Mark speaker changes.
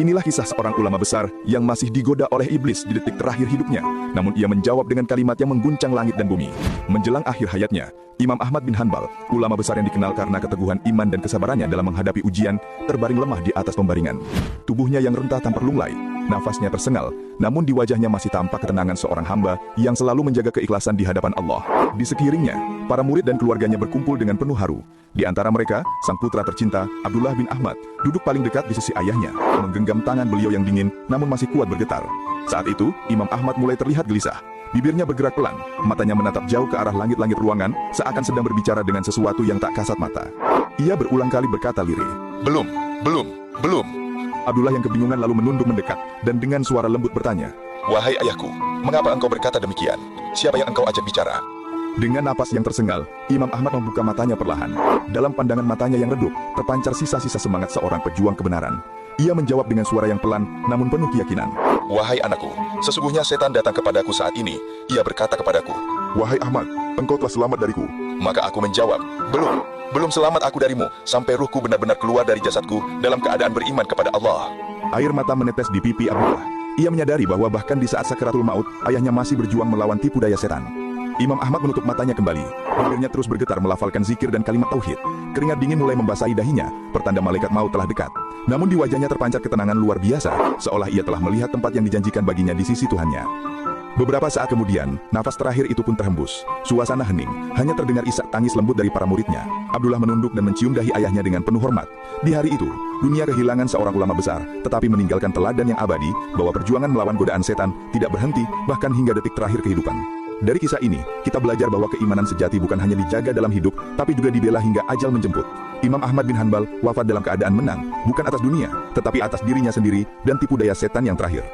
Speaker 1: Inilah kisah seorang ulama besar yang masih digoda oleh iblis di detik terakhir hidupnya. Namun ia menjawab dengan kalimat yang mengguncang langit dan bumi. Menjelang akhir hayatnya, Imam Ahmad bin Hanbal, ulama besar yang dikenal karena keteguhan iman dan kesabarannya dalam menghadapi ujian, terbaring lemah di atas pembaringan. Tubuhnya yang rentah tampak lunglai, nafasnya tersengal, namun di wajahnya masih tampak ketenangan seorang hamba yang selalu menjaga keikhlasan di hadapan Allah. Di sekelilingnya, para murid dan keluarganya berkumpul dengan penuh haru. Di antara mereka, sang putra tercinta, Abdullah bin Ahmad, duduk paling dekat di sisi ayahnya, menggenggam tangan beliau yang dingin, namun masih kuat bergetar. Saat itu, Imam Ahmad mulai terlihat gelisah. Bibirnya bergerak pelan, matanya menatap jauh ke arah langit-langit ruangan, seakan sedang berbicara dengan sesuatu yang tak kasat mata. Ia berulang kali berkata lirih, "Belum. Abdullah yang kebingungan lalu menunduk mendekat, dan dengan suara lembut bertanya, "Wahai ayahku, mengapa engkau berkata demikian? Siapa yang engkau ajak bicara?" Dengan napas yang tersengal, Imam Ahmad membuka matanya perlahan. Dalam pandangan matanya yang redup, terpancar sisa-sisa semangat seorang pejuang kebenaran. Ia menjawab dengan suara yang pelan, namun penuh keyakinan. "Wahai anakku, sesungguhnya setan datang kepadaku saat ini. Ia berkata kepadaku, 'Wahai Ahmad, engkau telah selamat dariku.' Maka aku menjawab, 'Belum selamat aku darimu, sampai ruhku benar-benar keluar dari jasadku dalam keadaan beriman kepada Allah.'" Air mata menetes di pipi Abdullah. Ia menyadari bahwa bahkan di saat sakaratul maut, ayahnya masih berjuang melawan tipu daya setan. Imam Ahmad menutup matanya kembali. Bibirnya terus bergetar melafalkan zikir dan kalimat tauhid. Keringat dingin mulai membasahi dahinya, pertanda malaikat maut telah dekat. Namun di wajahnya terpancar ketenangan luar biasa, seolah ia telah melihat tempat yang dijanjikan baginya di sisi Tuhannya. Beberapa saat kemudian, nafas terakhir itu pun terhembus. Suasana hening, hanya terdengar isak tangis lembut dari para muridnya. Abdullah menunduk dan mencium dahi ayahnya dengan penuh hormat. Di hari itu, dunia kehilangan seorang ulama besar, tetapi meninggalkan teladan yang abadi, bahwa perjuangan melawan godaan setan tidak berhenti, bahkan hingga detik terakhir kehidupan. Dari kisah ini, kita belajar bahwa keimanan sejati bukan hanya dijaga dalam hidup, tapi juga dibela hingga ajal menjemput. Imam Ahmad bin Hanbal wafat dalam keadaan menang, bukan atas dunia, tetapi atas dirinya sendiri dan tipu daya setan yang terakhir.